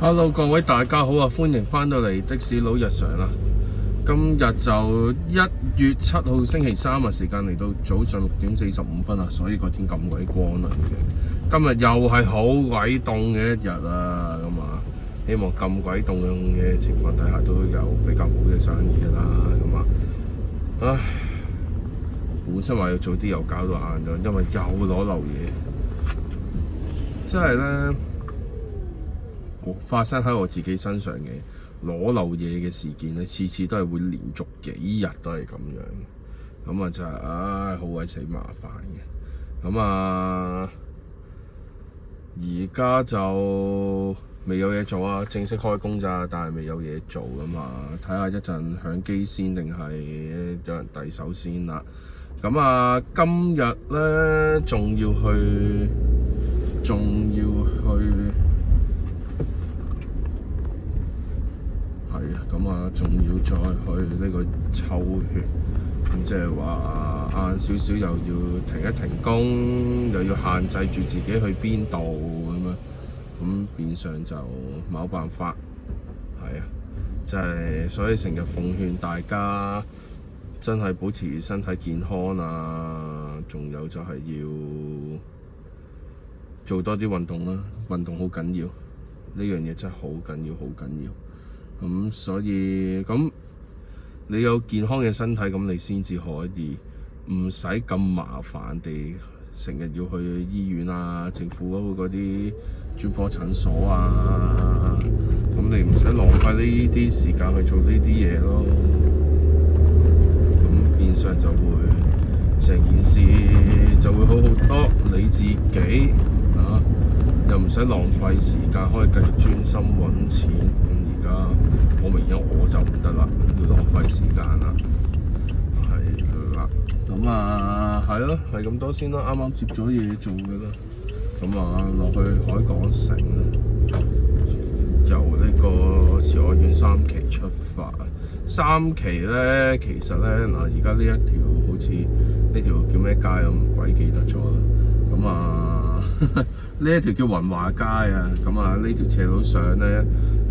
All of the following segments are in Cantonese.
Hello， 各位大家好啊！歡迎翻到嚟的士佬日常啦。今日就1月7號星期三啊，時間嚟到早上6:45啊，所以個天咁鬼光啦。今日又係好鬼凍嘅一日啊，咁啊，希望咁鬼凍嘅情況底下都有比較好嘅生意啦。咁啊，唉，本身話要早啲又搞到晏咗，因為又攞漏嘢，真係咧。發生喺我自己身上嘅攞漏嘢嘅事件咧，次次都係會連續幾日都係咁樣，咁啊就係好鬼死麻煩嘅。咁啊而家就未有嘢做啊，正式開工咋，但係未有嘢做咁啊，睇下一陣響機先定係有人遞手先啦。咁啊今日咧仲要去。咁啊，仲要再去呢個抽血，咁即係話晏少少又要停一停工，又要限制住自己去邊度咁樣，咁變相就冇辦法，係啊，即係所以成日奉勸大家真係保持身體健康啊，仲有就係要做多啲運動啦，運動好緊要，呢樣嘢真係好緊要，好緊要。咁所以咁你有健康嘅身體，咁你先至可以唔使咁麻煩地成日要去醫院啊、政府嗰啲專科診所啊，咁你唔使浪費呢啲時間去做呢啲嘢咯。咁變相就會成件事就會好好多，你自己啊又唔使浪費時間，可以繼續專心揾錢。而家我明顯我就唔得啦，要浪費時間啦，係啦。咁啊係咯，係咁多先啦。啱啱接咗嘢做嘅啦，咁啊落去海港城咧，由呢個慈愛苑3期出發。3期咧，其實咧嗱，而家呢一條好似呢條叫咩街咁，唔鬼記得咗啦。咁啊呢一條叫雲華街啊，咁啊呢條斜路上咧。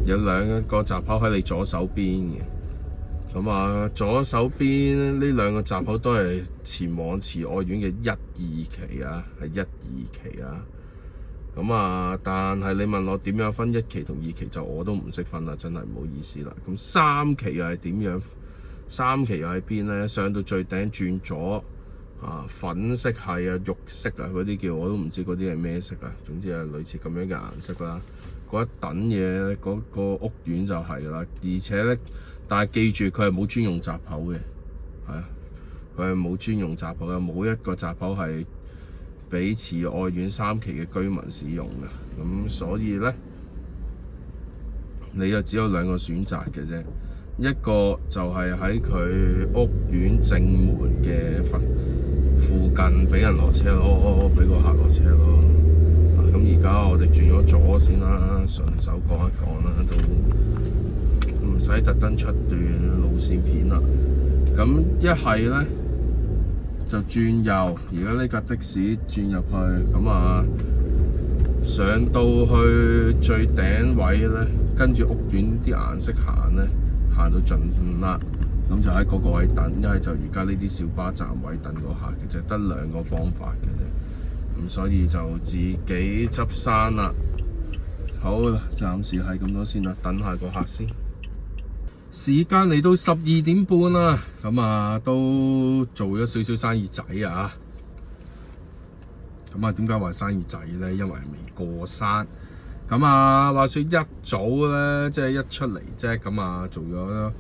有兩個閘口喺你左手邊嘅，咁啊左手邊呢兩個閘口都係前往慈愛苑嘅1、2期啊，係1、2期啊。咁啊，但係你問我點樣分1期同2期，就我都唔識分啦，真係唔好意思啦。咁3期又係點樣？3期又喺邊咧？上到最頂轉左啊，粉色係啊，肉色啊，嗰啲叫我都唔知嗰啲係咩色啊。總之係類似咁樣嘅顏色啦。嗰一等嘢，嗰個屋苑就係啦，而且咧，但係記住佢係冇專用閘口嘅，係啊，佢係冇專用閘口嘅，冇一個閘口係俾慈愛苑3期嘅居民使用嘅，咁所以咧，你就只有兩個選擇嘅啫，一個就係喺佢屋苑正門嘅附近俾人落車咯，俾個客落車咯。咁而家我哋轉咗左先啦，順手講一講啦，都唔使特登出段路線片啦。咁一係咧就轉右，而家呢架的士轉入去，咁啊上到去最頂位咧，跟住屋苑啲顏色行咧，行到盡啦，咁就喺嗰個位等。一係就而家呢啲小巴站位等個客，其實得兩個方法嘅啫。咁所以就自己執生啦。好啦，暫時係咁多先啦，等下個客先。時間嚟到12點半啦，咁啊都做咗少少生意仔啊。咁啊，點解話生意仔咧？因為未過山。咁啊，話說一早咧，即係一出嚟啫，咁啊做咗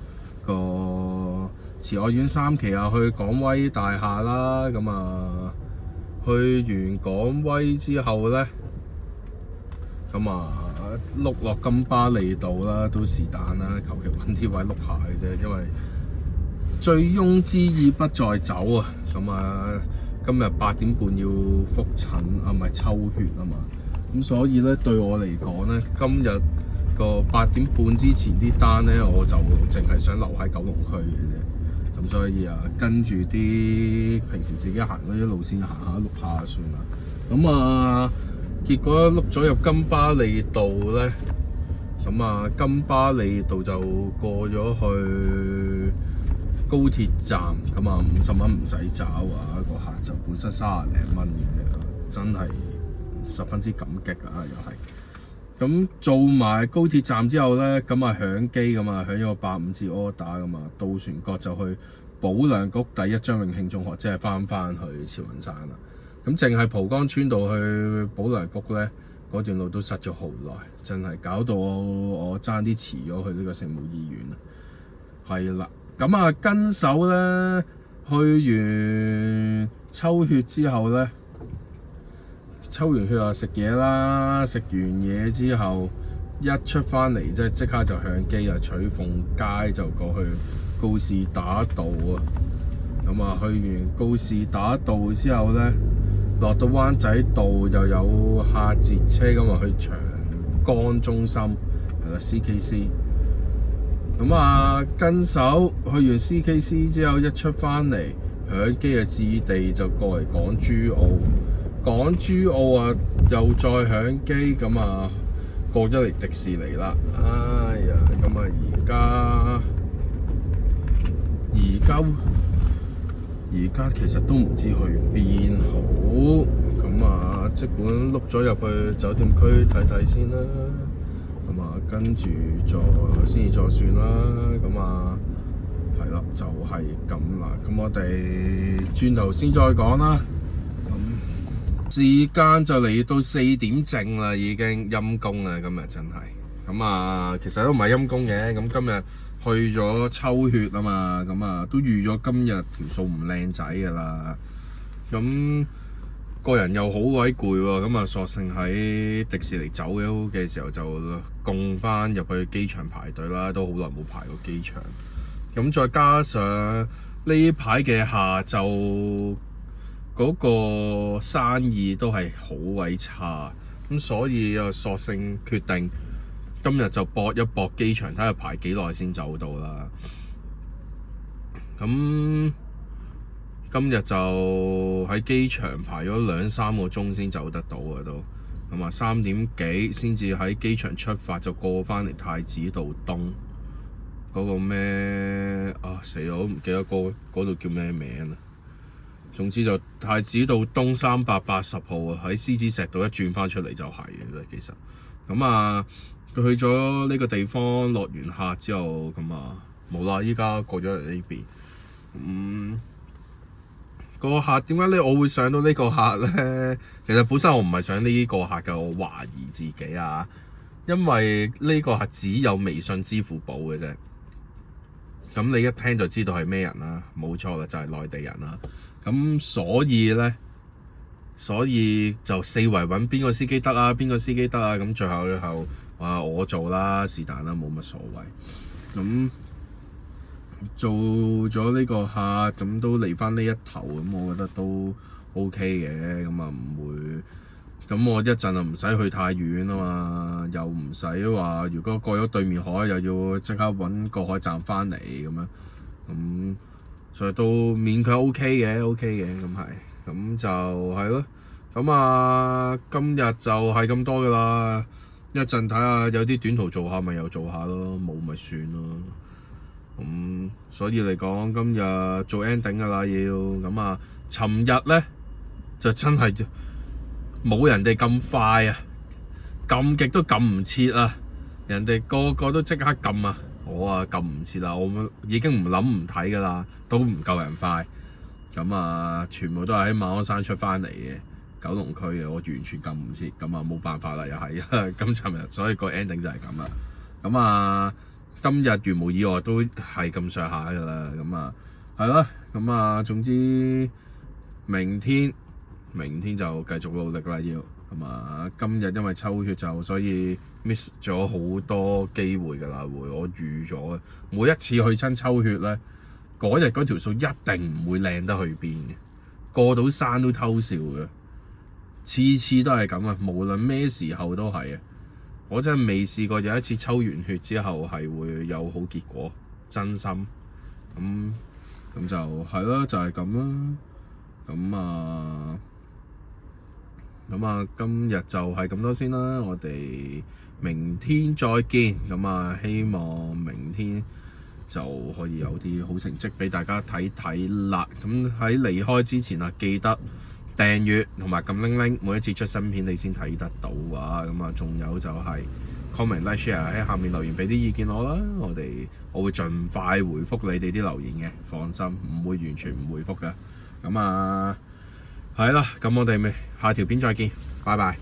個慈愛苑3期啊，去港威大廈啦，咁啊。去完港威之後咧，咁啊碌落金巴利道啦，都是但啦，求其揾啲位碌下嘅啫，因為醉翁之意不在酒啊。咁啊，今日8點半要覆診啊，唔係抽血啊嘛。咁所以咧，對我嚟講咧，今日個8點半之前啲單咧，我就淨係想留喺九龍區嘅啫。咁所以啊，跟住啲平時自己行嗰啲路線行下碌下算啦。咁啊，結果碌咗入金巴利道咧，咁啊，金巴利道就過咗去高鐵站，咁啊50蚊唔使找啊，個客就本身30零蚊嘅，真係十分之感激啊，又係。咁做埋高鐵站之後咧，咁啊響機咁啊，響咗個85字 order 咁啊，渡船角就去保良局第一張永慶中學，即係翻去慈雲山啦。咁淨係蒲崗村道去保良局咧，嗰段路都塞咗好耐，真係搞到我爭啲遲咗去呢個聖母醫院啊。係啦，咁啊跟手咧，去完抽血之後咧。抽完血啊，食嘢啦，食完嘢之後一出翻嚟即刻就向機啊，取鳳街就過去告士打道啊。咁啊去完告士打道之後咧，落到灣仔道又有客截車咁啊去長江中心係啦 CKC。咁啊跟手去完 CKC 之後一出翻嚟響機嘅置地就過嚟港珠澳。港珠澳啊，又再響機咁啊，過咗嚟迪士尼啦。哎呀，咁啊而家其實都唔知去邊好。咁啊，即管碌咗入去酒店區睇睇先啦。咁啊，跟住先至再算啦。咁啊，係啦，就係咁啦。咁我哋轉頭先再講啦。時間就嚟到4點正啦，已經陰公啦，今日真係。咁啊，其實都唔係陰公嘅。咁今日去咗抽血啊嘛，咁啊都預咗今日條數唔靚仔噶啦。咁個人又好鬼攰喎，咁啊索性喺迪士尼走嘅時候就供翻入去機場排隊啦，都好耐冇排過機場。咁再加上呢排嘅下晝，嗰個生意都係好鬼差，咁所以又索性決定今日就搏一搏機場，睇下排幾耐先走到啦。咁今日就喺機場排咗2-3個鐘先走得到啊，都咁啊3點幾先至喺機場出發，就過翻嚟太子道東嗰個咩啊，死我都唔記得嗰度叫咩名啦。總之就太子道東380號啊，喺獅子石道一轉翻出嚟就係嘅啦。其實咁啊，佢去咗呢個地方落完客之後，咁啊冇啦，依家過咗嚟呢邊。個客點解咧？我會上到呢個客咧？其實本身我唔係上呢個客嘅，我懷疑自己啊，因為呢個客只有微信、支付寶嘅啫。咁你一聽就知道係咩人啦，冇錯啦，就係內地人啦。咁所以就四圍揾邊個司機得啊，邊個司機得啊，咁最後我做啦，是但啦，冇乜所謂。咁做咗呢個客，咁都嚟翻呢一頭，咁我覺得都 OK 嘅，咁啊唔會。咁我一陣啊唔使去太遠啊嘛，又唔使話如果過咗對面海又要即刻揾個海站翻嚟咁樣，咁所以都勉強 OK 嘅，咁就係咯。咁啊，今日就係咁多噶啦。一陣睇下有啲短途做下咪又做下咯，冇咪算咯。咁所以嚟講，今日做 ending 噶啦要。咁啊，尋日咧就真係冇人哋咁快啊，撳極都撳唔切啊！人哋個個都即刻撳啊，我啊撳唔切啦，我已經唔諗唔睇噶啦，都唔夠人快。咁啊，全部都係喺馬鞍山出翻嚟嘅九龍區嘅，我完全撳唔切，咁啊冇辦法啦，又係咁尋日，所以個 ending 就係咁啦。咁啊，今日如無意外都係咁上下噶啦，咁啊係啦，咁啊總之明天就繼續努力啦，要咁啊！今日因為抽血就所以 miss 咗好多機會㗎啦，我預咗嘅。每一次去親抽血咧，嗰日嗰條數一定唔會靚得去邊嘅，過到山都偷笑嘅，次次都係咁啊！無論咩時候都係啊！我真係未試過有一次抽完血之後係會有好結果，真心咁就係咯，就係咁啦，咁啊〜咁啊，今日就係咁多先啦，我哋明天再見。咁啊，希望明天就可以有啲好成績俾大家睇睇啦。咁喺離開之前啊，記得訂閱同埋撳鈴鈴，每一次出新片你先睇得到啊。咁啊，仲有就係 comment、like、share 喺下面留言俾啲意見我啦。我會盡快回覆你哋啲留言嘅，放心，唔會完全唔回覆㗎。咁啊〜係啦，咁我哋咪下條片再見，拜拜。